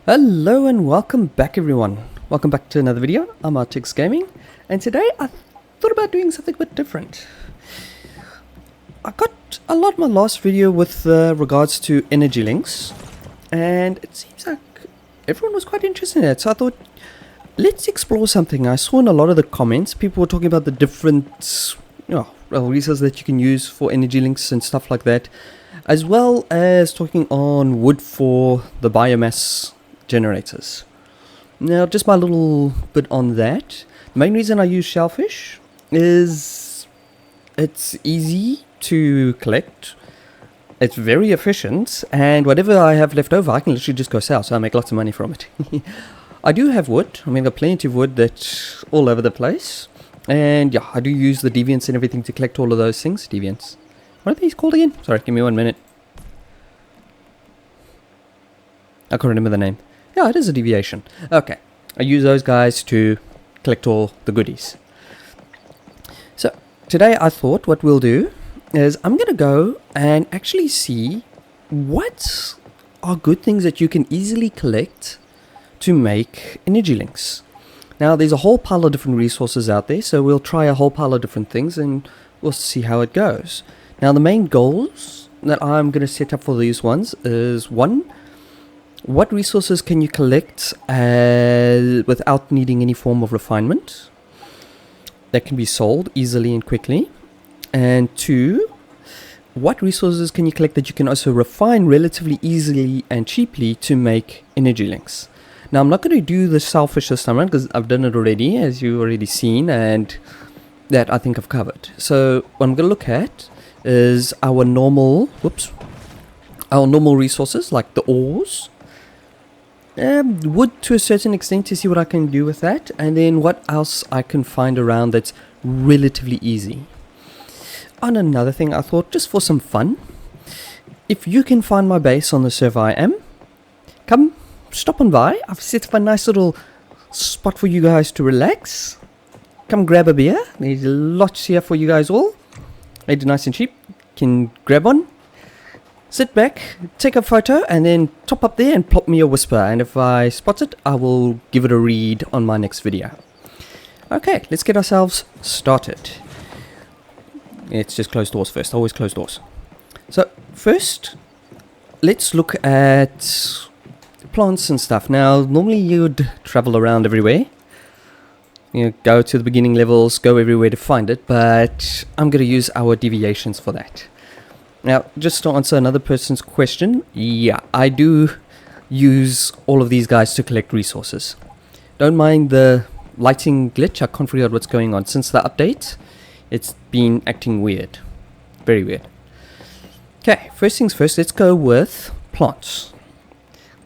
Hello and welcome back everyone. Welcome back to another video. I'm Articsgaming and today I thought about doing something a bit different. I got a lot my last video with regards to energy links and it seems like everyone was quite interested in it, so I thought let's explore something. I saw in a lot of the comments people were talking about the different resources that you can use for energy links and stuff like that, as well as talking on wood for the biomass generators. Now, just my little bit on that. The main reason I use shellfish is it's easy to collect, it's very efficient, and whatever I have left over I can literally just go sell, so I make lots of money from it. I do have wood. I mean, I've got plenty of wood that's all over the place, and yeah, I do use the deviants and everything to collect all of those things. Deviants, what are these called again? Sorry, give me 1 minute. I can't remember the name. Yeah, it is a deviation. Okay, I use those guys to collect all the goodies. So today I thought what we'll do is I'm going to go and actually see what are good things that you can easily collect to make energy links. Now there's a whole pile of different resources out there, so we'll try a whole pile of different things and we'll see how it goes. Now the main goals that I'm going to set up for these ones is one, what resources can you collect without needing any form of refinement that can be sold easily and quickly? And two, what resources can you collect that you can also refine relatively easily and cheaply to make energy links? Now I'm not going to do the shellfish this time around because I've done it already, as you've already seen, and that I think I've covered. So what I'm going to look at is our normal resources like the ores, wood to a certain extent to see what I can do with that, and then what else I can find around that's relatively easy. On another thing, I thought just for some fun, if you can find my base on the server I am, come stop on by. I've set up a nice little spot for you guys to relax. Come grab a beer. There's lots here for you guys all. Made it nice and cheap. Can grab one, sit back, take a photo, and then top up there and plop me a whisper, and if I spot it I will give it a read on my next video. Okay, let's get ourselves started. Let's just close doors first. Always close doors. So first let's look at plants and stuff. Now normally you'd travel around everywhere, go to the beginning levels, go everywhere to find it, but I'm going to use our deviations for that. Now, just to answer another person's question, yeah, I do use all of these guys to collect resources. Don't mind the lighting glitch, I can't figure out what's going on. Since the update, it's been acting weird. Very weird. Okay, first things first, let's go with plants.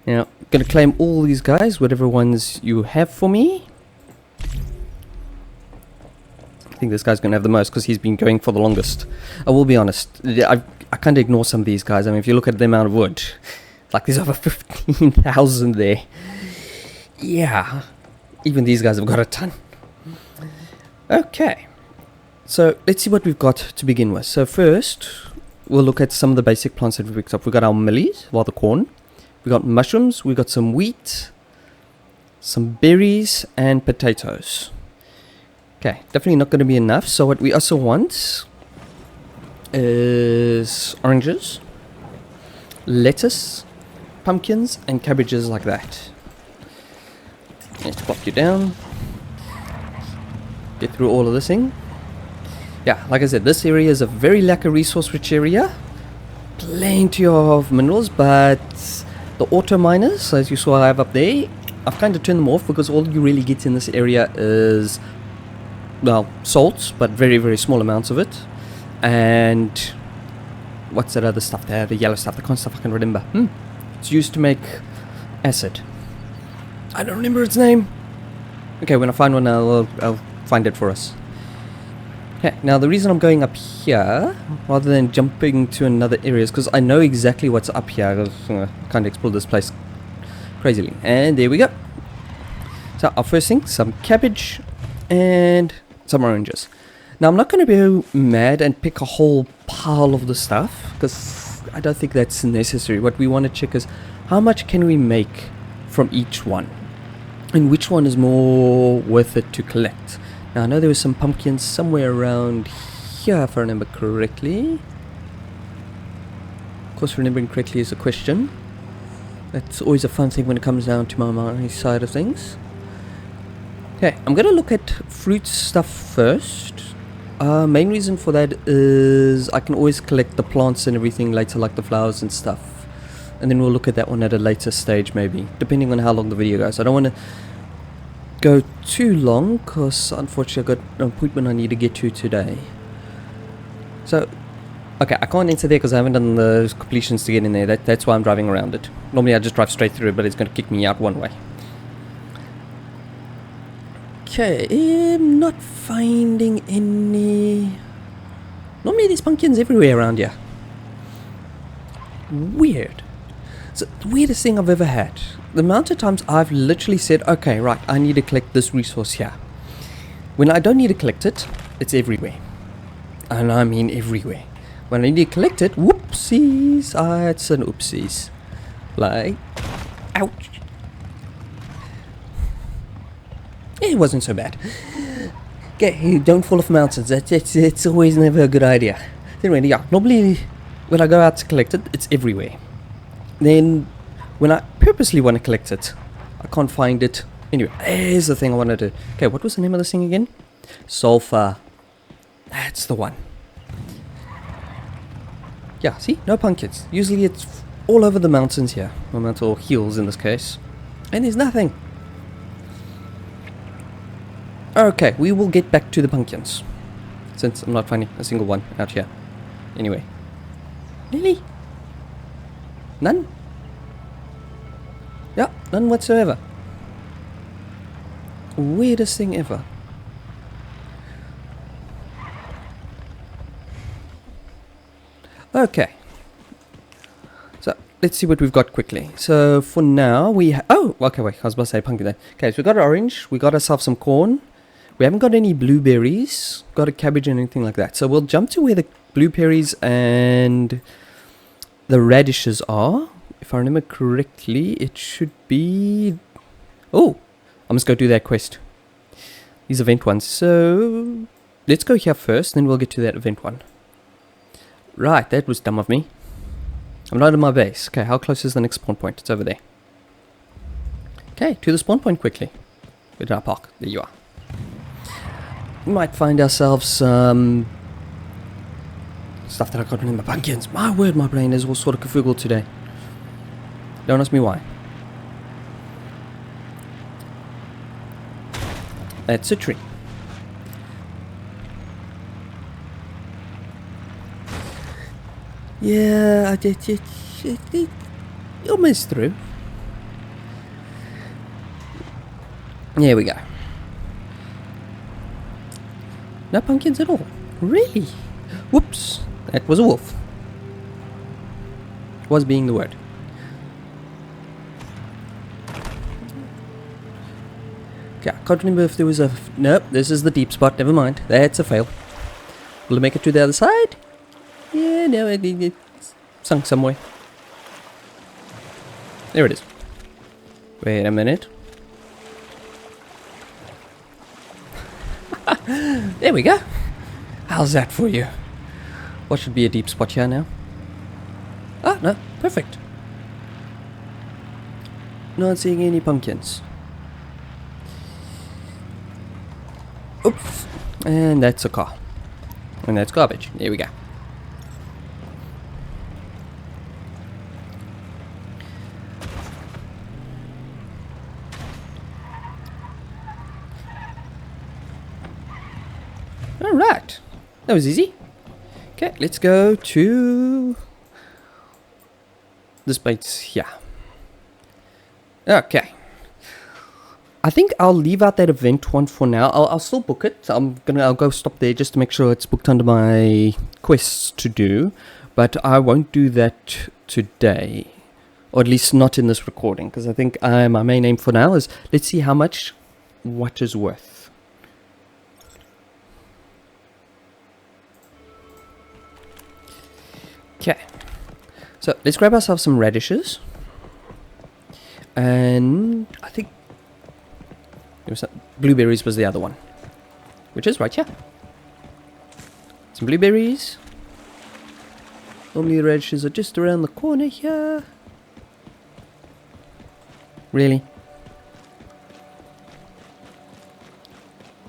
Now, I'm going to claim all these guys, whatever ones you have for me. I think this guy's going to have the most because he's been going for the longest. I will be honest, I kind of ignore some of these guys. I mean, if you look at the amount of wood, like there's over 15,000 there. Yeah, even these guys have got a ton. Okay, so let's see what we've got to begin with. So first, we'll look at some of the basic plants that we picked up. We've got our millies, the corn. We've got mushrooms, we've got some wheat, some berries, and potatoes. Okay, definitely not going to be enough. So what we also want is oranges, lettuce, pumpkins, and cabbages like that. Let's plop you down. Get through all of this thing. Yeah, like I said, this area is a very resource rich area. Plenty of minerals, but the auto miners, as you saw I have up there, I've kind of turned them off because all you really get in this area is, well, salt, but very, very small amounts of it. And what's that other stuff there? The yellow stuff, the kind of stuff I can remember. It's used to make acid. I don't remember its name. Okay, when I find one, I'll find it for us. Okay, now the reason I'm going up here rather than jumping to another area is because I know exactly what's up here. I can't explore this place crazily. And there we go. So our first thing, some cabbage and some oranges. Now I'm not going to be mad and pick a whole pile of the stuff because I don't think that's necessary. What we want to check is how much can we make from each one, and which one is more worth it to collect. Now I know there was some pumpkins somewhere around here if I remember correctly. Of course, remembering correctly is a question. That's always a fun thing when it comes down to my side of things. Okay, I'm gonna look at fruit stuff first. Main reason for that is I can always collect the plants and everything later, like the flowers and stuff, and then we'll look at that one at a later stage, maybe depending on how long the video goes. I don't want to go too long because unfortunately I've got an appointment I need to get to today. So okay, I can't enter there because I haven't done the completions to get in there. That's why I'm driving around it. Normally I just drive straight through it, but it's going to kick me out one way. Okay, I'm not finding any. Normally there's pumpkins everywhere around here. Weird. It's the weirdest thing I've ever had. The amount of times I've literally said, okay, right, I need to collect this resource here. When I don't need to collect it, it's everywhere. And I mean everywhere. When I need to collect it, whoopsies. It's an oopsies. Like, ouch. It wasn't so bad. Okay, don't fall off mountains. It's always never a good idea. Anyway, yeah, normally when I go out to collect it, it's everywhere. Then when I purposely want to collect it, I can't find it. Anyway, here's the thing I wanted to... Okay, what was the name of this thing again? Sulfur. That's the one. Yeah, see? No pumpkins. Usually it's all over the mountains here. Or hills in this case. And there's nothing. Okay, we will get back to the pumpkins. Since I'm not finding a single one out here. Anyway. Really? None? Yeah, none whatsoever. Weirdest thing ever. Okay. So, let's see what we've got quickly. So, for now, we oh, okay, wait, I was about to say pumpkin there. Okay, so we got an orange, we got ourselves some corn. We haven't got any blueberries, got a cabbage and anything like that. So, we'll jump to where the blueberries and the radishes are. If I remember correctly, it should be... Oh, I must go do that quest. These event ones. So, let's go here first, then we'll get to that event one. Right, that was dumb of me. I'm not at my base. Okay, how close is the next spawn point? It's over there. Okay, to the spawn point quickly. Where did I park? There you are. We might find ourselves some stuff that I can't remember. Pumpkins. My word, my brain is all sort of kafoogle today. Don't ask me why. That's a tree. Yeah, I did. Almost through. There we go. No pumpkins at all. Really? Whoops. That was a wolf. Was being the word. Okay, I can't remember if there was a... Nope, this is the deep spot. Never mind. That's a fail. Will it make it to the other side? Yeah, no, it's sunk somewhere. There it is. Wait a minute. There we go. How's that for you? What should be a deep spot here now? Ah, no, perfect. Not seeing any pumpkins. Oops. And that's a car. And that's garbage. There we go. Alright. That was easy. Okay, let's go to this place here. Okay. I think I'll leave out that event one for now. I'll still book it. I'll go stop there just to make sure it's booked under my quests to do. But I won't do that today. Or at least not in this recording. Because I think my main aim for now is let's see how much what is worth. Okay. So let's grab ourselves some radishes. And I think blueberries was the other one, which is right here. Some blueberries. Normally the radishes are just around the corner here. Really?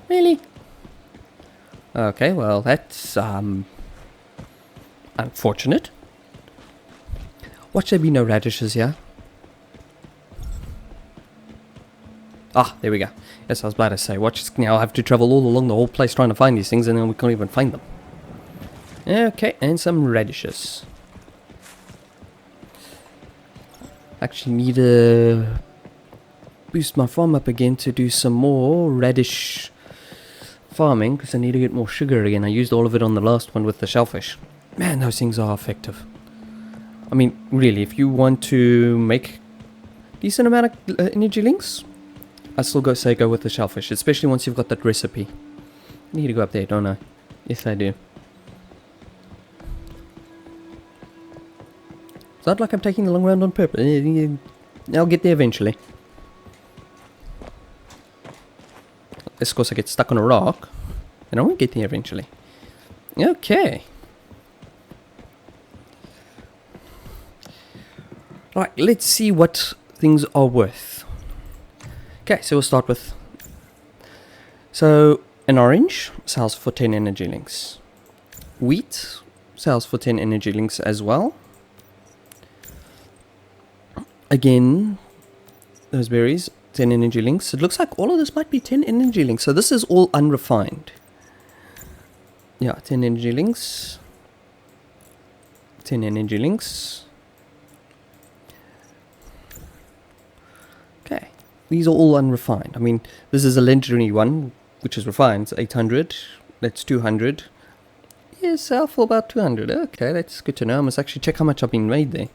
Really? Okay, well that's unfortunate. Watch there be no radishes here. Ah, there we go. Yes, I was about to say, watch, now I'll have to travel all along the whole place trying to find these things, and then we can't even find them. Okay, and some radishes. Actually need to boost my farm up again to do some more radish farming, because I need to get more sugar again. I used all of it on the last one with the shellfish. Man, those things are effective. I mean, really, if you want to make decent amount of energy links, I still go with the shellfish, especially once you've got that recipe. I need to go up there, don't I? Yes, I do. It's not like I'm taking the long round on purpose. I'll get there eventually. Of course, I get stuck on a rock, and I won't get there eventually. Okay. Right, let's see what things are worth. Okay, so we'll start with... So, an orange sells for 10 energy links. Wheat sells for 10 energy links as well. Again, those berries, 10 energy links. It looks like all of this might be 10 energy links. So this is all unrefined. Yeah, 10 energy links. 10 energy links. Okay, these are all unrefined. I mean, this is a legendary one, which is refined. It's 800. That's 200. Yeah, sell for about 200. Okay, that's good to know. I must actually check how much I've been made there.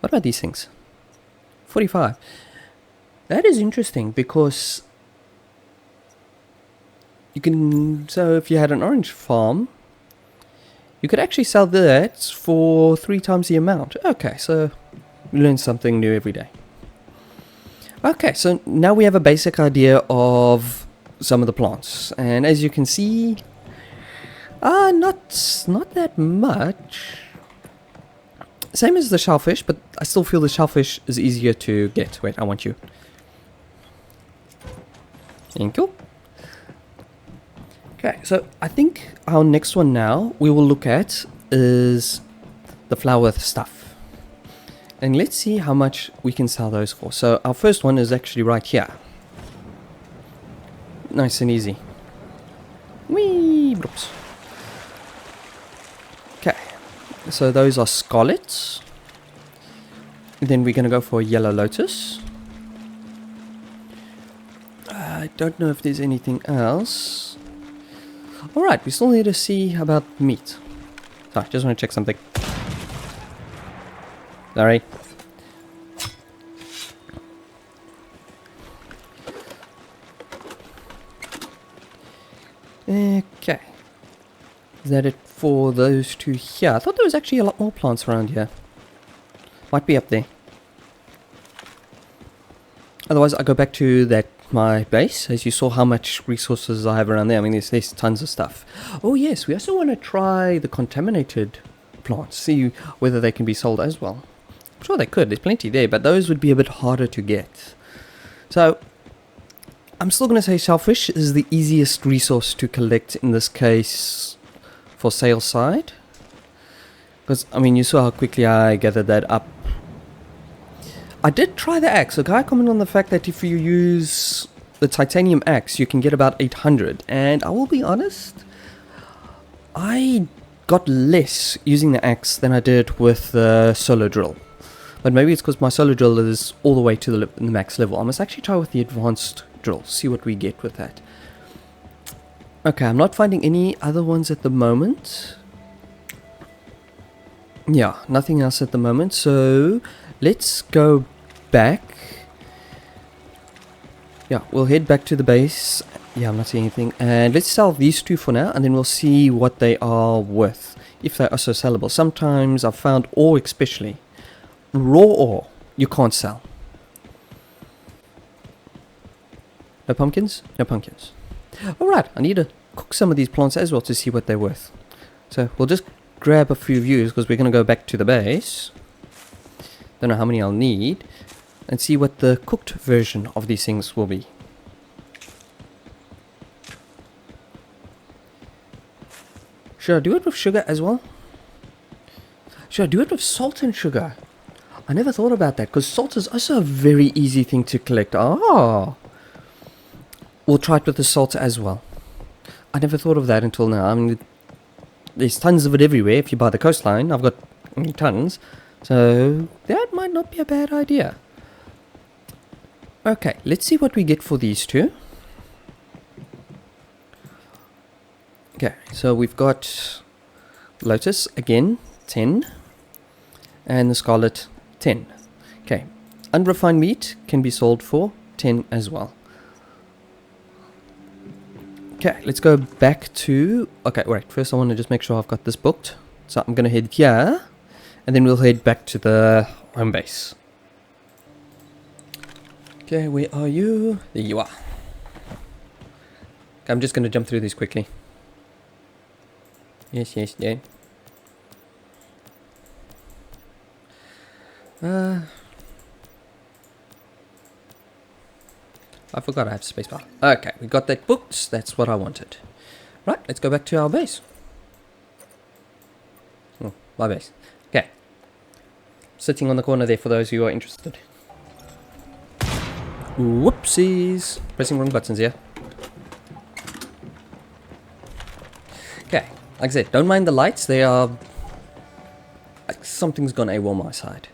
What about these things? 45. That is interesting because you can... So if you had an orange farm, you could actually sell that for 3 times the amount. Okay, so you learn something new every day. Okay, so now we have a basic idea of some of the plants. And as you can see, not that much. Same as the shellfish, but I still feel the shellfish is easier to get. Wait, I want you. Thank you. Okay, so I think our next one now we will look at is the flower stuff. And let's see how much we can sell those for. So our first one is actually right here. Nice and easy. Whee! Bloops. Okay. So those are scarlets. Then we're going to go for a yellow lotus. I don't know if there's anything else. Alright, we still need to see about meat. Sorry, just want to check something. Sorry. Okay. Is that it for those two here? I thought there was actually a lot more plants around here. Might be up there. Otherwise, I go back to that my base. As you saw how much resources I have around there. I mean, there's tons of stuff. Oh yes, we also want to try the contaminated plants. See whether they can be sold as well. I'm sure they could. There's plenty there, but those would be a bit harder to get. So, I'm still going to say shellfish is the easiest resource to collect in this case for sale side. Because, I mean, you saw how quickly I gathered that up. I did try the axe. A guy commented on the fact that if you use the titanium axe, you can get about 800. And I will be honest, I got less using the axe than I did with the solo drill. But maybe it's because my solo drill is all the way to the max level. I must actually try with the advanced drill, see what we get with that. Okay, I'm not finding any other ones at the moment. Yeah, nothing else at the moment. So let's go back. Yeah, we'll head back to the base. Yeah, I'm not seeing anything. And let's sell these two for now, and then we'll see what they are worth, if they are so sellable. Sometimes I've found ore, especially raw ore, you can't sell. No pumpkins? No pumpkins. Alright, I need to cook some of these plants as well to see what they're worth. So we'll just grab a few views because we're going to go back to the base. Don't know how many I'll need. And see what the cooked version of these things will be. Should I do it with sugar as well? Should I do it with salt and sugar? I never thought about that because salt is also a very easy thing to collect. Ah, we'll try it with the salt as well. I never thought of that until now. I mean, there's tons of it everywhere. If you buy the coastline, I've got tons. So that might not be a bad idea. Okay, let's see what we get for these two. Okay, so we've got Lotus again, 10. And the Scarlet, 10. Okay, unrefined meat can be sold for 10 as well. Okay, let's go back to... Okay, wait, first I want to just make sure I've got this booked. So I'm going to head here. And then we'll head back to the home base. Okay, where are you? There you are. Okay, I'm just going to jump through these quickly. Yes, yeah. I forgot I have spacebar. Okay, we got that booked. That's what I wanted. Right, let's go back to our base. Oh, my base. Okay. Sitting on the corner there for those who are interested. Whoopsies. Pressing wrong buttons here. Okay, like I said, don't mind the lights. They are... like something's gone AWOL on my side.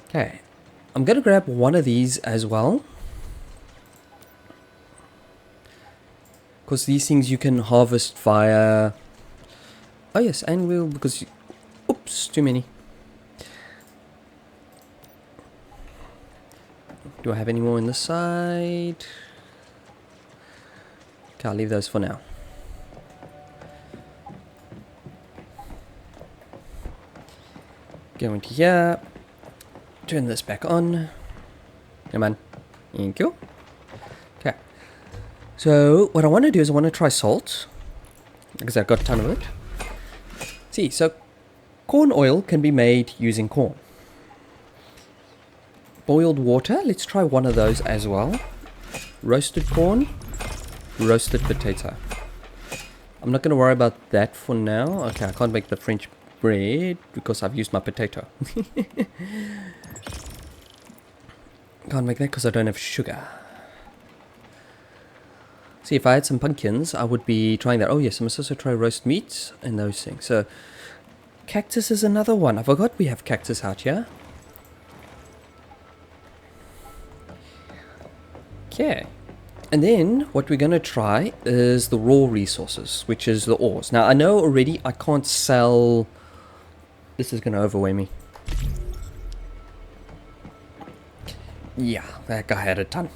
Okay, I'm going to grab one of these as well. Because these things you can harvest via... Oh yes, and we'll... because... You... Oops, too many. Do I have any more on this side? Okay, I'll leave those for now. Go into here. Turn this back on. Come on. Thank you. Okay. So, what I want to do is I want to try salt. Because I've got a ton of it. See, so corn oil can be made using corn. Boiled water, let's try one of those as well. Roasted corn, roasted potato. I'm not going to worry about that for now. Okay, I can't make the French bread because I've used my potato. Can't make that because I don't have sugar. See, if I had some pumpkins, I would be trying that. Oh yes, I must also try roast meat and those things. So, cactus is another one. I forgot we have cactus out here. Okay. And then, what we're going to try is the raw resources, which is the ores. Now, I know already I can't sell... This is going to overweigh me. Yeah, that guy had a ton.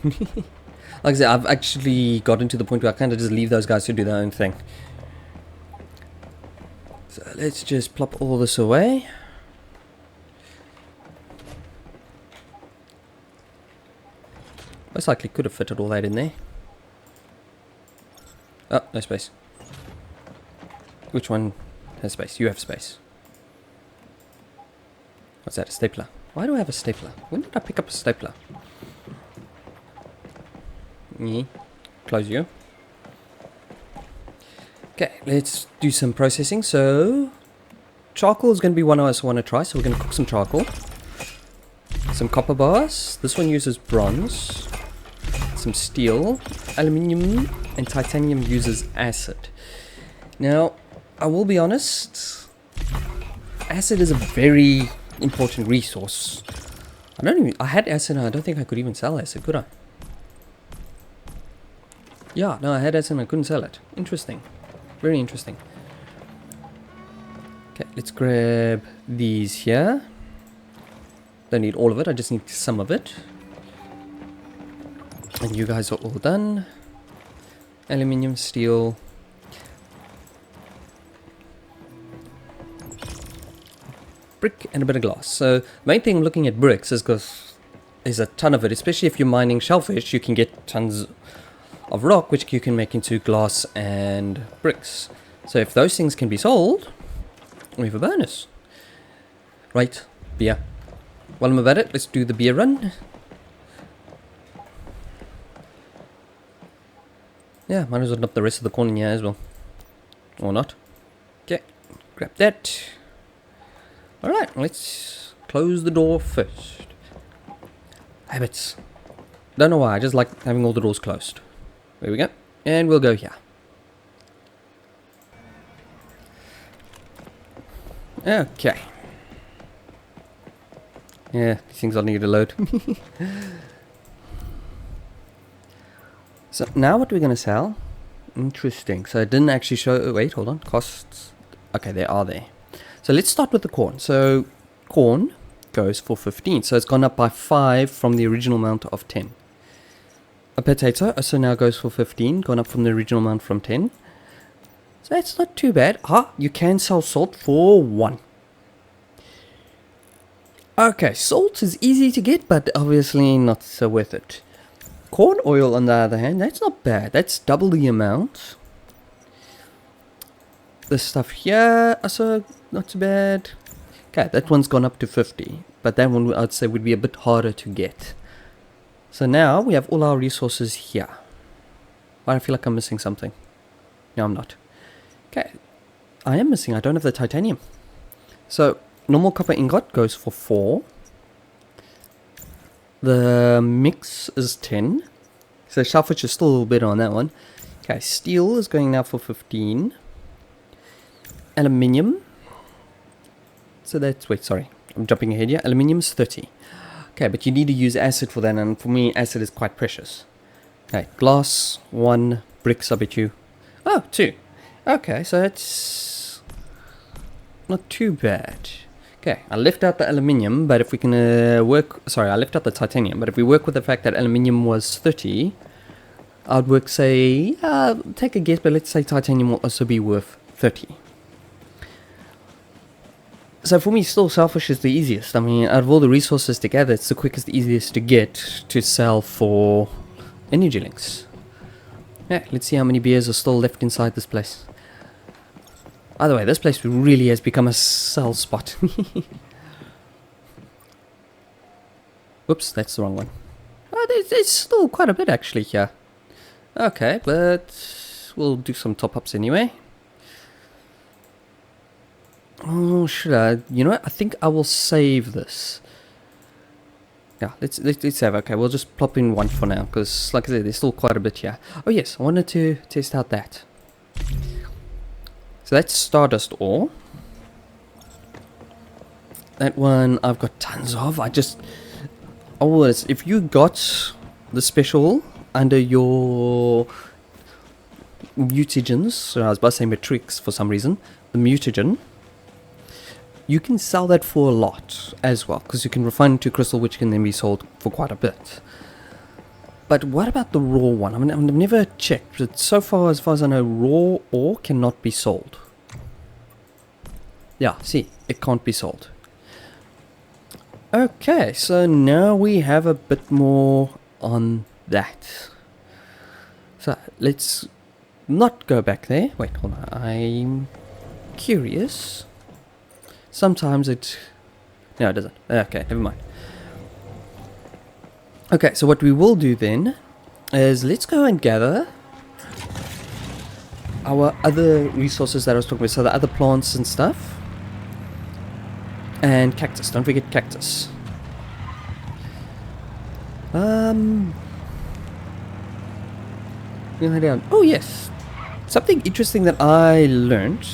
Like I said, I've actually gotten to the point where I kind of just leave those guys to do their own thing. So let's just plop all this away. Most likely could have fitted all that in there. Oh, no space. Which one has space? You have space. What's that? A stapler? Why do I have a stapler? When did I pick up a stapler? Close you. Okay, let's do some processing. So, charcoal is going to be one I also want to try. So we're going to cook some charcoal. Some copper bars. This one uses bronze. Some steel. Aluminium and titanium uses acid. Now, I will be honest. Acid is a very important resource. I had acid and I don't think I could even sell acid, could I? Yeah, no, I had acid and I couldn't sell it. Interesting. Very interesting. Okay, let's grab these here. Don't need all of it, I just need some of it. And you guys are all done. Aluminium, steel. Brick and a bit of glass. So, main thing I'm looking at bricks is because there's a ton of it, especially if you're mining shellfish. You can get tons of rock, which you can make into glass and bricks. So if those things can be sold, we have a bonus. Right, beer. While I'm about it, let's do the beer run. Yeah, might as well dump the rest of the corn in here as well. Or not. Okay, grab that. Alright, let's close the door first. Habits. Don't know why, I just like having all the doors closed. There we go. And we'll go here. Okay. Yeah, these things all need to load. So now what we're going to sell. Interesting. So it didn't actually show. Oh, wait, hold on. Costs. Okay, they are there. So let's start with the corn. So corn goes for 15. So it's gone up by 5 from the original amount of 10. A potato also now goes for 15. Gone up from the original amount from 10. So that's not too bad. Ah, you can sell salt for 1. Okay, salt is easy to get, but obviously not so worth it. Corn oil, on the other hand, that's not bad. That's double the amount. This stuff here, also not too bad. Okay, that one's gone up to 50, but that one I'd say would be a bit harder to get. So now we have all our resources here. I feel like I'm missing something. No, I'm not. Okay, I am missing. I don't have the titanium. So normal copper ingot goes for 4. The mix is 10. So shellfish is still a little bit on that one. Okay, steel is going now for 15. Aluminium. So that's, wait, sorry. I'm jumping ahead here. Aluminium is 30. Okay, but you need to use acid for that, and for me, acid is quite precious. Okay, glass, 1. Bricks, I bet you. Oh, 2. Okay, so that's not too bad. Okay, I left out the aluminium, but if we can I left out the titanium, but if we work with the fact that aluminium was 30, I'd work, say, take a guess, but let's say titanium will also be worth 30. So for me, still shellfish is the easiest. I mean, out of all the resources together, it's the quickest, easiest to get to sell for energy links. Yeah, let's see how many beers are still left inside this place. By the way, this place really has become a sell spot. Whoops, that's the wrong one. Oh, there's still quite a bit actually here. Okay, but we'll do some top-ups anyway. Oh, should I? You know what? I think I will save this. Yeah, let's save. Okay, we'll just plop in 1 for now, because like I said, there's still quite a bit here. Oh yes, I wanted to test out that. So that's stardust ore. That one I've got tons of. If you got the special under your mutagens, so I was about to say matrix for some reason, the mutagen, you can sell that for a lot as well, because you can refine it to crystal, which can then be sold for quite a bit. But what about the raw one? I mean, I've never checked, but so far as I know, raw ore cannot be sold. Yeah, see, it can't be sold. Okay, so now we have a bit more on that. So let's not go back there. Wait, hold on. I'm curious. Sometimes it... No, it doesn't. Okay, never mind. Okay, so what we will do then is let's go and gather our other resources that I was talking about. So the other plants and stuff. And cactus. Don't forget cactus. Oh yes. Something interesting that I learned.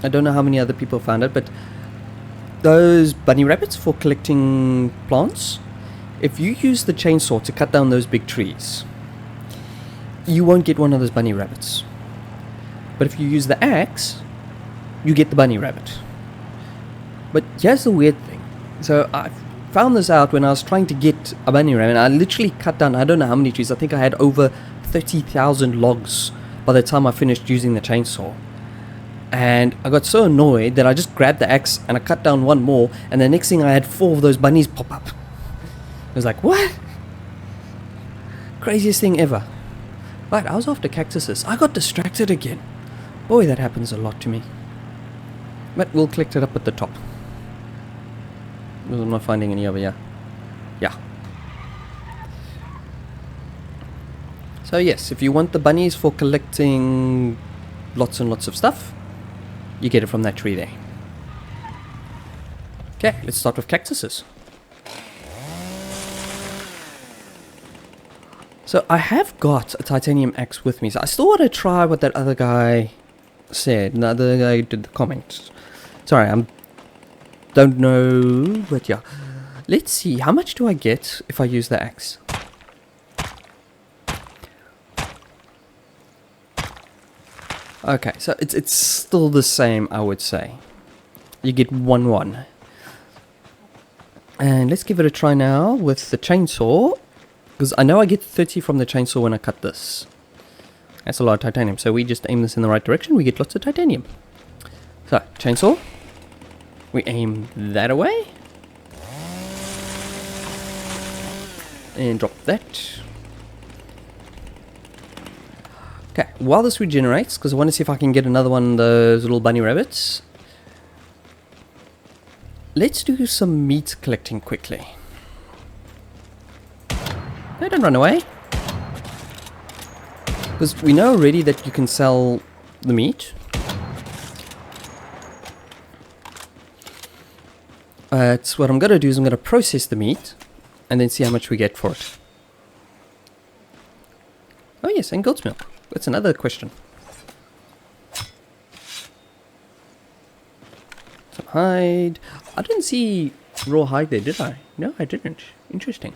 I don't know how many other people found it, but those bunny rabbits for collecting plants, if you use the chainsaw to cut down those big trees, you won't get one of those bunny rabbits. But if you use the axe, you get the bunny rabbit. But here's the weird thing. So I found this out when I was trying to get a bunny rabbit. I literally cut down, I don't know how many trees. I think I had over 30,000 logs by the time I finished using the chainsaw. And I got so annoyed that I just grabbed the axe and I cut down one more, and the next thing I had 4 of those bunnies pop up. I was like, what? Craziest thing ever. Right, I was after cactuses. I got distracted again. Boy, that happens a lot to me. But we'll collect it up at the top. I'm not finding any over here. Yeah. So yes, if you want the bunnies for collecting lots and lots of stuff, you get it from that tree there. Okay, let's start with cactuses. So I have got a titanium axe with me, so I still want to try what that other guy said. The other guy did the comment. Sorry, I don't know, but yeah. Let's see, how much do I get if I use the axe? Okay, so it's still the same, I would say. You get 1-1. And let's give it a try now with the chainsaw. Because I know I get 30 from the chainsaw when I cut this. That's a lot of titanium. So we just aim this in the right direction, we get lots of titanium. So, chainsaw. We aim that away. And drop that. Okay, while this regenerates, because I want to see if I can get another one of those little bunny rabbits. Let's do some meat collecting quickly. No, don't run away. Because we know already that you can sell the meat. So what I'm going to do is I'm going to process the meat and then see how much we get for it. Oh yes, and goat's milk. That's another question. Some hide. I didn't see raw hide there, did I? No, I didn't. Interesting.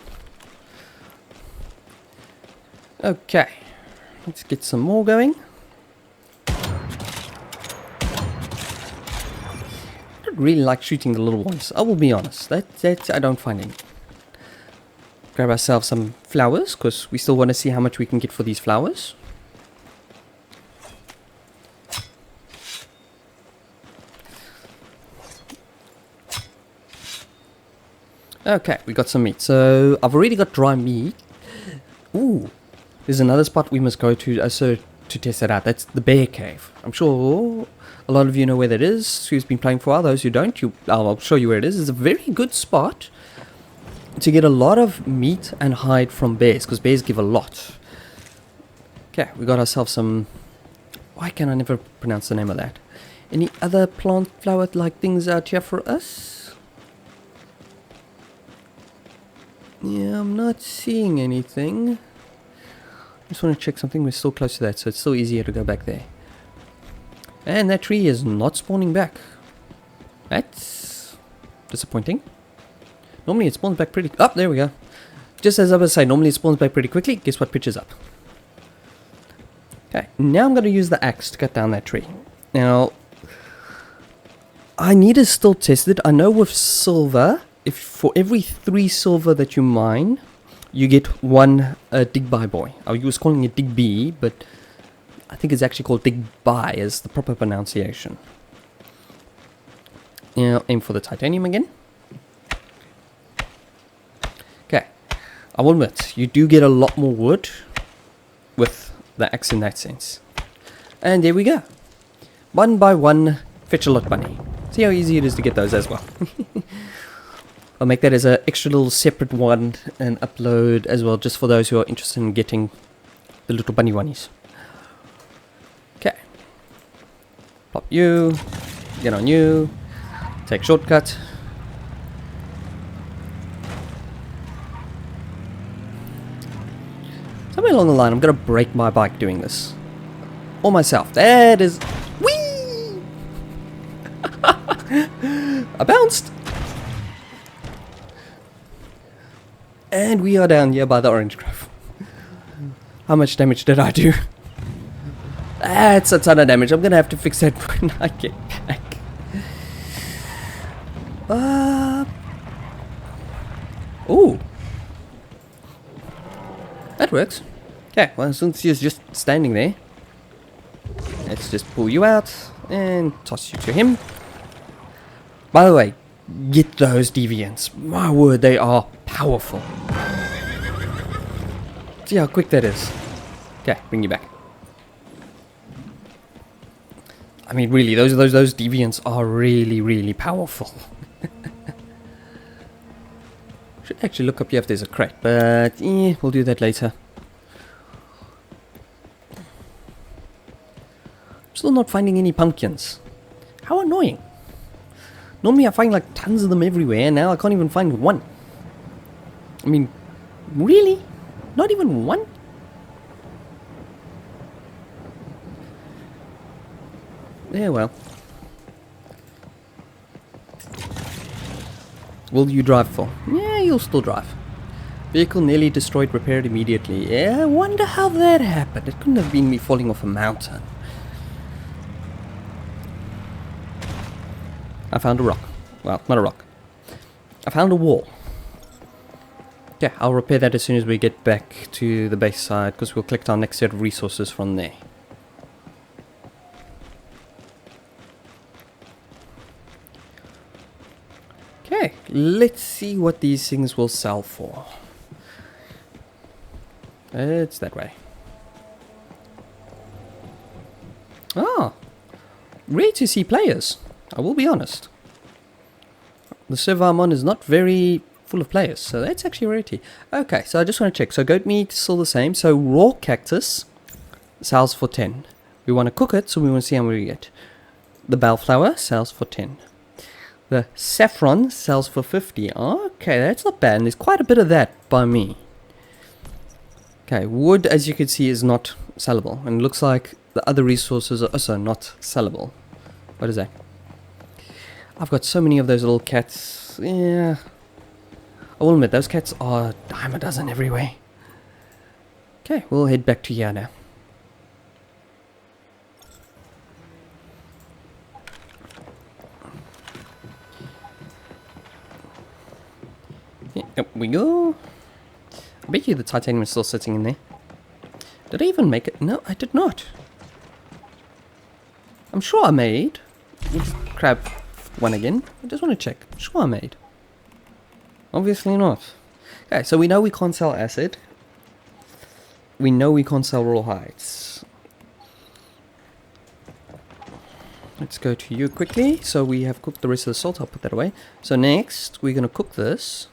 Okay. Let's get some more going. I don't really like shooting the little ones. I will be honest. That I don't find any. Grab ourselves some flowers, because we still want to see how much we can get for these flowers. Okay, we got some meat. So, I've already got dry meat. Ooh, there's another spot we must go to to test that out. That's the bear cave. I'm sure a lot of you know where that is, who's been playing for a while. Those who don't, I'll show you where it is. It's a very good spot to get a lot of meat and hide from bears, because bears give a lot. Okay, we got ourselves some... Why can I never pronounce the name of that? Any other plant flower-like things out here for us? Yeah, I'm not seeing anything. Just want to check something. We're still close to that, so it's still easier to go back there. And that tree is not spawning back. That's disappointing. Normally it spawns back pretty... Oh, there we go. Just as I was saying, normally it spawns back pretty quickly. Guess what pitches up? Okay, now I'm going to use the axe to cut down that tree. Now, I need to still test it. I know with silver, if for every 3 silver that you mine, you get 1 dig by boy. I was calling it dig bee, but I think it's actually called dig by is the proper pronunciation. Now, aim for the titanium again. Okay, I will admit, you do get a lot more wood with the axe in that sense. And there we go. 1 by 1, fetch a lot bunny. See how easy it is to get those as well. I'll make that as an extra little separate one and upload as well, just for those who are interested in getting the little bunny oneies. Okay. Pop you. Get on you. Take shortcut. Somewhere along the line, I'm going to break my bike doing this. Or myself. That is... Whee! I bounced! And we are down here by the orange grove. How much damage did I do? That's a ton of damage. I'm going to have to fix that when I get back. Ooh. That works. Okay, well, since he's just standing there, let's just pull you out and toss you to him. By the way, get those deviants. My word, they are powerful. See how quick that is. Okay, bring you back. I mean, really, those deviants are really powerful. Should actually look up here if there's a crate, but we'll do that later. Still not finding any pumpkins. How annoying. Normally I find like tons of them everywhere, and now I can't even find one. I mean, really? Not even one? Yeah, well. Will you drive for? Yeah, you'll still drive. Vehicle nearly destroyed, repaired immediately. Yeah, I wonder how that happened. It couldn't have been me falling off a mountain. I found a rock. Well, not a rock. I found a wall. Yeah, I'll repair that as soon as we get back to the base side, because we'll collect our next set of resources from there. Okay, let's see what these things will sell for. It's that way. Ah, rare to see players, I will be honest. The server I'm on is not very full of players, so that's actually a rarity. Okay, so I just want to check. So goat meat is still the same. So raw cactus sells for 10. We want to cook it, so we want to see how many we get. The bellflower sells for 10. The saffron sells for 50. Okay, that's not bad. And there's quite a bit of that by me. Okay, wood, as you can see, is not sellable. And it looks like the other resources are also not sellable. What is that? I've got so many of those little cats. Yeah. I will admit, those cats are a dime a dozen everywhere. Okay, we'll head back to here now. Yeah, up we go. I bet you the titanium is still sitting in there. Did I even make it? No, I did not. I'm sure I made. We'll just grab one again. I just want to check. I'm sure I made. Obviously not. Okay, so we know we can't sell acid. We know we can't sell raw hides. Let's go to you quickly. So we have cooked the rest of the salt. I'll put that away. So next, we're going to cook this.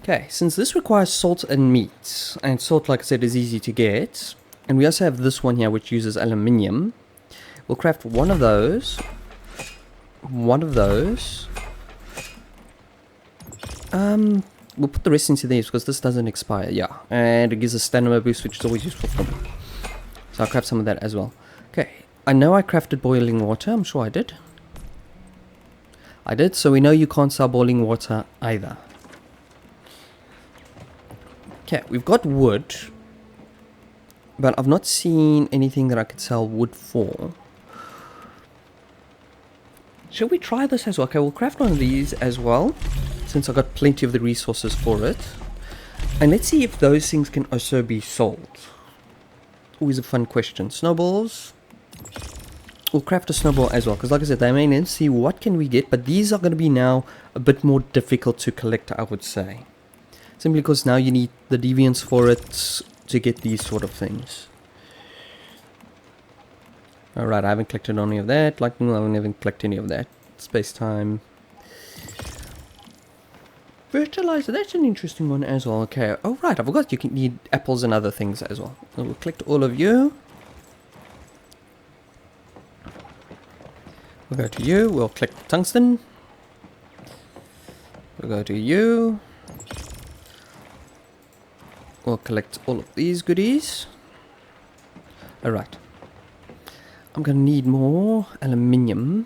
Okay, since this requires salt and meat, and salt, like I said, is easy to get, and we also have this one here which uses aluminium, we'll craft one of those, we'll put the rest into these because this doesn't expire, yeah, and it gives a stamina boost, which is always useful for me, so I'll craft some of that as well. Okay, I know I crafted boiling water, I'm sure I did, so we know you can't sell boiling water either. Okay, we've got wood, but I've not seen anything that I could sell wood for. Shall we try this as well? Okay, we'll craft one of these as well, since I've got plenty of the resources for it. And let's see if those things can also be sold. Always a fun question. Snowballs. We'll craft a snowball as well, because like I said, they may need to see what can we get, but these are going to be now a bit more difficult to collect, I would say. Simply because now you need the deviants for it to get these sort of things. Alright, I haven't collected any of that. Lightning, I haven't collected any of that. Space time. Fertilizer, that's an interesting one as well. Okay, oh right, I forgot you can need apples and other things as well. So we'll collect all of you. We'll go to you, we'll collect tungsten. We'll go to you. We'll collect all of these goodies. Alright. I'm going to need more aluminium.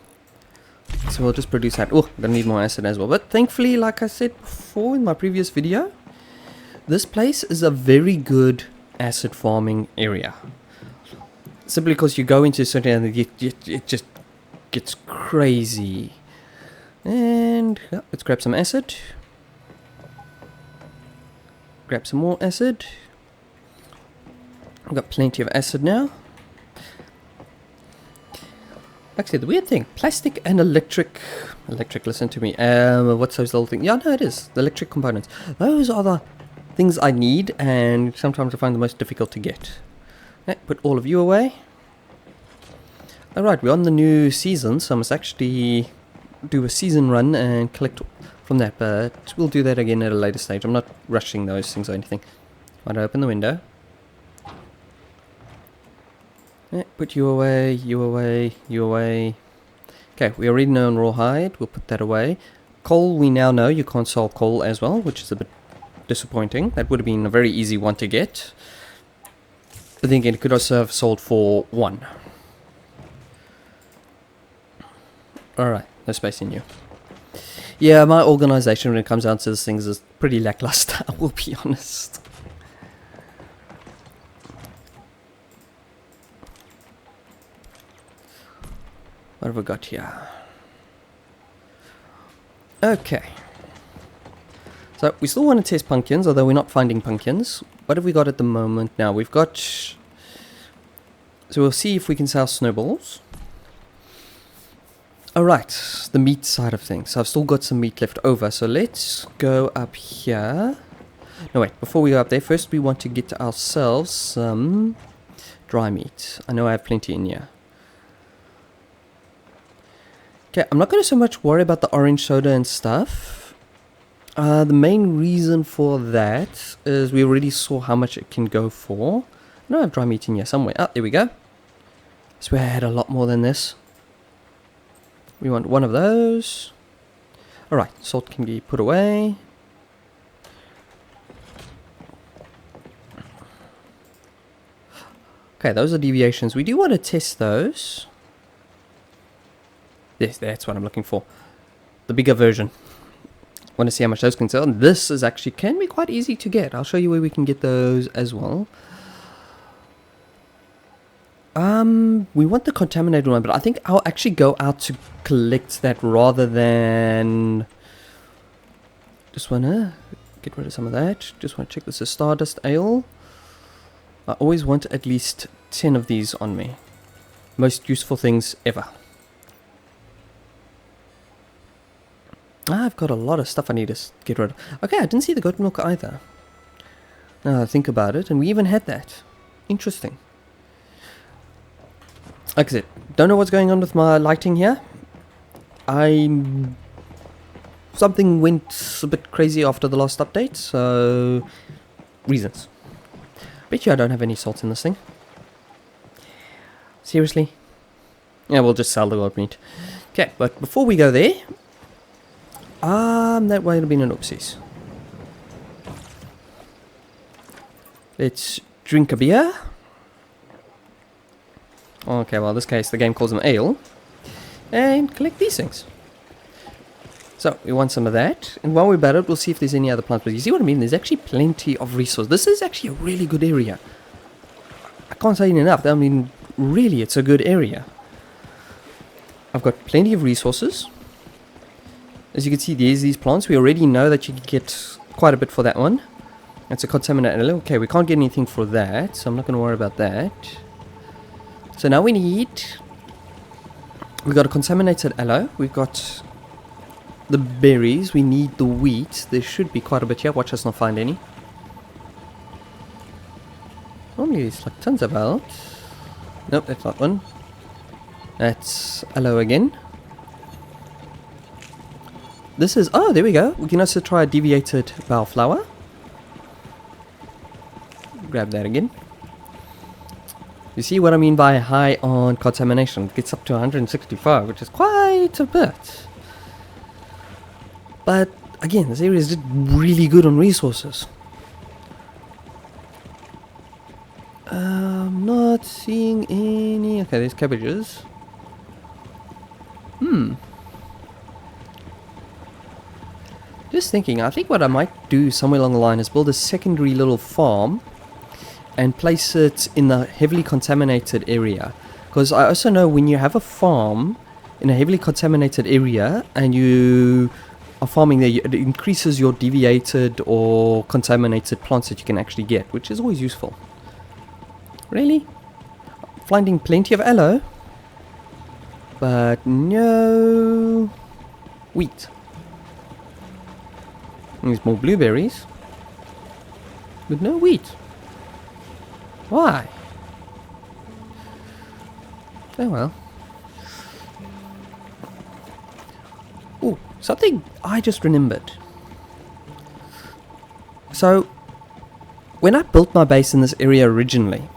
So we'll just produce that. Oh, I'm going to need more acid as well. But thankfully, like I said before in my previous video, this place is a very good acid farming area. Simply because you go into a certain area, it just gets crazy. And yeah, let's grab some acid. Grab some more acid. I've got plenty of acid now. Actually, the weird thing, plastic and electric, listen to me, what's those little things? Yeah, no, it is, the electric components. Those are the things I need, and sometimes I find the most difficult to get. Okay, put all of you away. Alright, we're on the new season, so I must actually do a season run and collect from that, but we'll do that again at a later stage. I'm not rushing those things or anything. I'll open the window. Yeah, put you away, you away, you away. Okay, we already know rawhide, we'll put that away. Coal, we now know you can't sell coal as well, which is a bit disappointing. That would have been a very easy one to get. But then again, it could also have sold for 1. Alright, no space in you. Yeah, my organization when it comes down to these things is pretty lackluster, I will be honest. What have we got here? Okay. So, we still want to test pumpkins, although we're not finding pumpkins. What have we got at the moment now? We've got... So we'll see if we can sell snowballs. Alright, the meat side of things. So I've still got some meat left over. So let's go up here. No, wait. Before we go up there, first we want to get ourselves some dry meat. I know I have plenty in here. Okay, I'm not going to so much worry about the orange soda and stuff. The main reason for that is we already saw how much it can go for. I know I have dry meat in here somewhere. Ah, there we go. I swear I had a lot more than this. We want one of those. Alright, salt can be put away. Okay, those are deviations. We do want to test those. Yes, that's what I'm looking for. The bigger version. Want to see how much those can sell. And this is actually can be quite easy to get. I'll show you where we can get those as well. We want the contaminated one, but I think I'll actually go out to collect that rather than... Just want to get rid of some of that. Just want to check this is Stardust Ale. I always want at least 10 of these on me. Most useful things ever. I've got a lot of stuff I need to get rid of. Okay, I didn't see the goat milk either. Now I think about it, and we even had that. Interesting. Like I said, don't know what's going on with my lighting here. Something went a bit crazy after the last update, so... Reasons. Bet you I don't have any salt in this thing. Seriously? Yeah, we'll just sell the goat meat. Okay, but before we go there... that might have been an oopsies. Let's drink a beer. Okay, well in this case the game calls them ale. And collect these things. So, we want some of that. And while we're about it, we'll see if there's any other plants. But you see what I mean? There's actually plenty of resources. This is actually a really good area. I can't say it enough. I mean, really, it's a good area. I've got plenty of resources. As you can see, there's these plants. We already know that you can get quite a bit for that one. It's a contaminated. Okay, we can't get anything for that, so I'm not going to worry about that. So now we need... We've got a contaminated aloe. We've got the berries. We need the wheat. There should be quite a bit here. Watch us not find any. Normally there's like tons about. Nope, that's not one. That's aloe again. This is... Oh, there we go. We can also try a deviated bellflower. Grab that again. You see what I mean by high on contamination? It gets up to 165, which is quite a bit. But, again, this area is just really good on resources. I'm not seeing any... Okay, there's cabbages. Just thinking, I think what I might do somewhere along the line is build a secondary little farm and place it in the heavily contaminated area. Because I also know when you have a farm in a heavily contaminated area and you are farming there, it increases your deviated or contaminated plants that you can actually get, which is always useful. Really? Finding plenty of aloe. but no wheat. And there's more blueberries, but no wheat. Why? Oh well. Oh, something I just remembered. So, when I built my base in this area originally,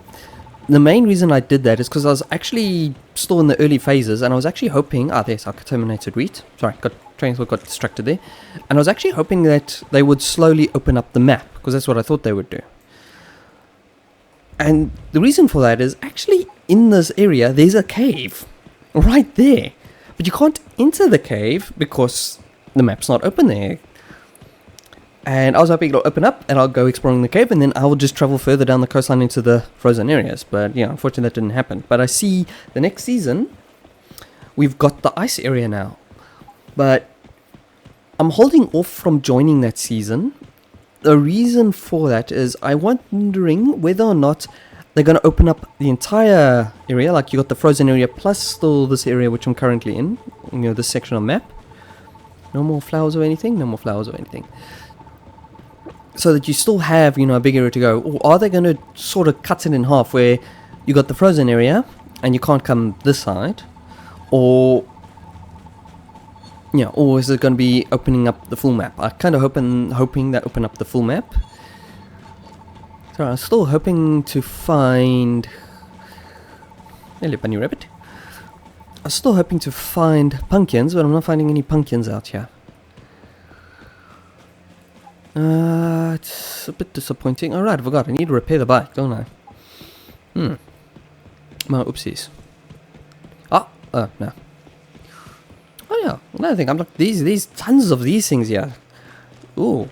the main reason I did that is because I was actually still in the early phases, and I was actually hoping... there's our contaminated wheat. Sorry, train got distracted there. And I was actually hoping that they would slowly open up the map, because that's what I thought they would do. And the reason for that is, actually, in this area, there's a cave. Right there. But you can't enter the cave, because the map's not open there. And I was hoping it'll open up and I'll go exploring the cave, and then I will just travel further down the coastline into the frozen areas. But yeah, unfortunately that didn't happen. But I see the next season we've got the ice area now. But I'm holding off from joining that season. The reason for that is I'm wondering whether or not they're going to open up the entire area. Like you got the frozen area plus still this area which I'm currently in. You know, this section of map. No more flowers or anything. No more flowers or anything. So that you still have, you know, a big area to go. Or are they going to sort of cut it in half where you got the frozen area and you can't come this side? Or, yeah, or is it going to be opening up the full map? I kind of hoping that open up the full map. So I'm still hoping to find... Hello, bunny rabbit. I'm still hoping to find pumpkins, but I'm not finding any pumpkins out here. It's a bit disappointing. Alright, I forgot. I need to repair the bike, don't I? My oopsies. No. Oh yeah, another thing. I'm like, these tons of these things here. Ooh,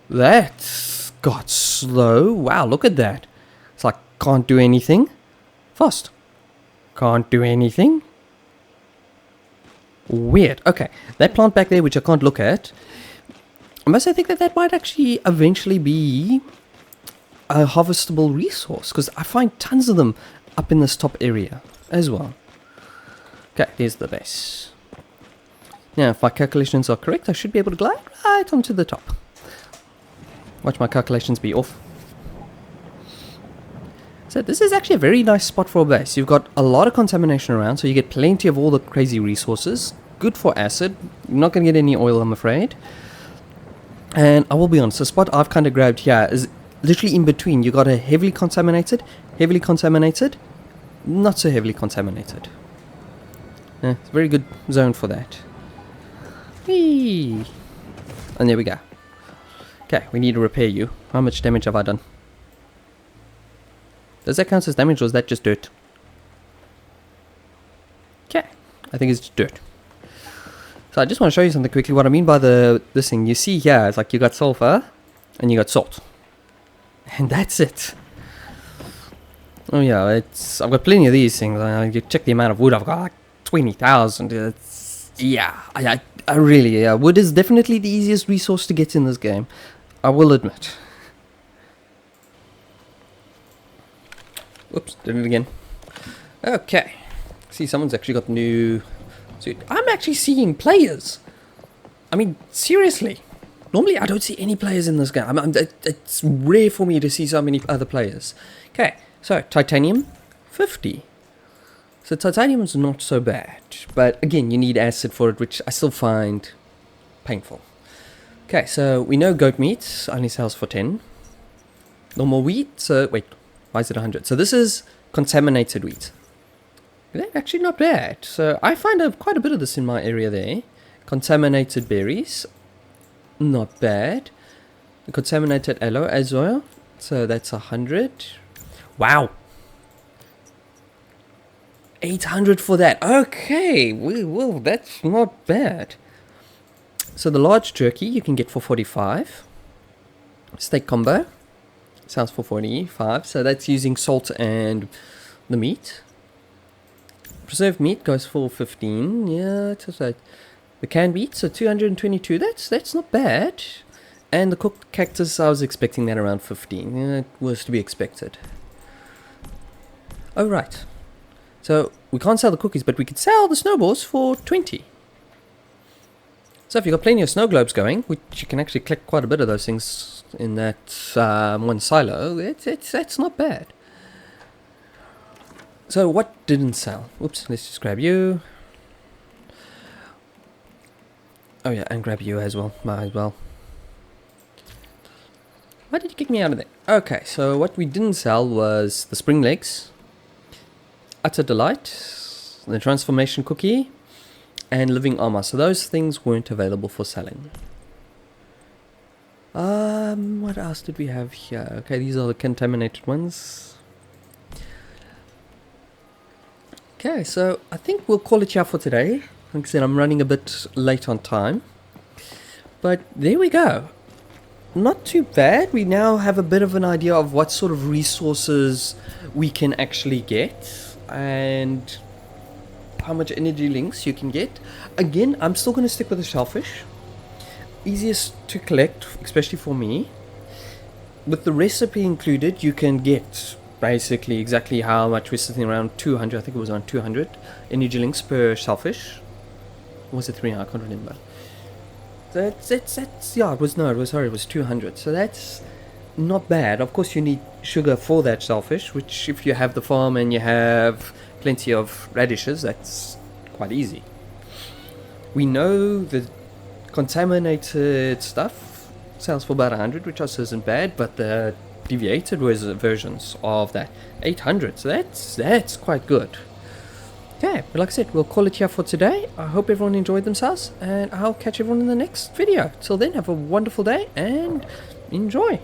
that got slow. Wow, look at that. It's like, can't do anything. Fast. Can't do anything. Weird. Okay, that plant back there, which I can't look at. I must think that might actually eventually be a harvestable resource, because I find tons of them up in this top area as well. Okay, there's the base. Now, if my calculations are correct, I should be able to glide right onto the top. Watch my calculations be off. So this is actually a very nice spot for a base. You've got a lot of contamination around, so you get plenty of all the crazy resources. Good for acid. You're not going to get any oil, I'm afraid. And I will be honest, the spot I've kind of grabbed here is literally in between. You got a heavily contaminated, not so heavily contaminated. Yeah, it's a very good zone for that. Whee! And there we go. Okay, we need to repair you. How much damage have I done? Does that count as damage, or is that just dirt? Okay, I think it's just dirt. So I just want to show you something quickly. What I mean by this thing, you see here, it's like you got sulfur and you got salt, and that's it. Oh yeah, I've got plenty of these things. You check the amount of wood I've got, like 20,000. Yeah, I really, wood is definitely the easiest resource to get in this game, I will admit. Oops, did it again. Okay, see, someone's actually got new. So I'm actually seeing players. I mean, seriously. Normally, I don't see any players in this game. It's rare for me to see so many other players. Okay, so titanium, 50. So titanium's not so bad. But again, you need acid for it, which I still find painful. Okay, so we know goat meat only sells for 10. Normal wheat, so wait, why is it 100? So this is contaminated wheat. They're actually not bad. So I find quite a bit of this in my area there. Contaminated berries, not bad. The contaminated aloe as well. So that's 100. Wow. 800 for that. Okay, well, that's not bad. So the large jerky you can get for 45. Steak combo sounds for 45. So that's using salt and the meat. Preserved meat goes for 15. Yeah, that's right. The canned meat, so 222. That's not bad. And the cooked cactus, I was expecting that around 15. Yeah, it was to be expected. Oh right. So we can't sell the cookies, but we could sell the snowballs for 20. So if you've got plenty of snow globes going, which you can actually collect quite a bit of those things in that one silo, that's not bad. So what didn't sell? Oops, let's just grab you. Oh yeah, and grab you as well, might as well. Why did you kick me out of there? Okay, so what we didn't sell was the spring legs, utter delight, the transformation cookie, and living armor. So those things weren't available for selling. What else did we have here? Okay, these are the contaminated ones. Okay, so I think we'll call it here for today. Like I said, I'm running a bit late on time. But there we go. Not too bad. We now have a bit of an idea of what sort of resources we can actually get. And how much energy links you can get. Again, I'm still going to stick with the shellfish. Easiest to collect, especially for me. With the recipe included, you can get basically exactly how much. We're sitting around 200, I think it was around 200 energy links per shellfish. Or was it 300? I can't remember. That's yeah, it was 200. So that's not bad. Of course, you need sugar for that shellfish, which if you have the farm and you have plenty of radishes, that's quite easy. We know the contaminated stuff sells for about 100, which also isn't bad, but the deviated versions of that 800, so that's quite good. Okay, but like I said, we'll call it here for today. I hope everyone enjoyed themselves, and I'll catch everyone in the next video. Till then, have a wonderful day and enjoy.